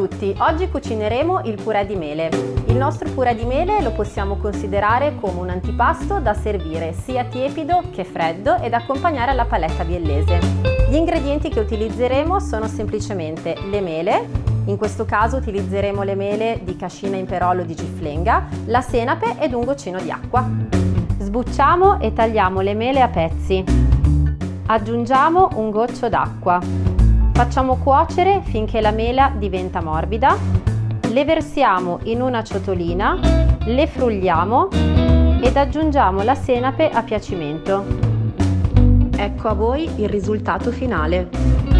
tutti, oggi cucineremo il purè di mele. Il nostro purè di mele lo possiamo considerare come un antipasto da servire sia tiepido che freddo ed accompagnare alla paletta biellese. Gli ingredienti che utilizzeremo sono semplicemente le mele, in questo caso utilizzeremo le mele di Cascina Imperolo di Giflenga, la senape ed un goccino di acqua. Sbucciamo e tagliamo le mele a pezzi. Aggiungiamo un goccio d'acqua. Facciamo cuocere finché la mela diventa morbida. Le versiamo in una ciotolina, le frulliamo ed aggiungiamo la senape a piacimento. Ecco a voi il risultato finale.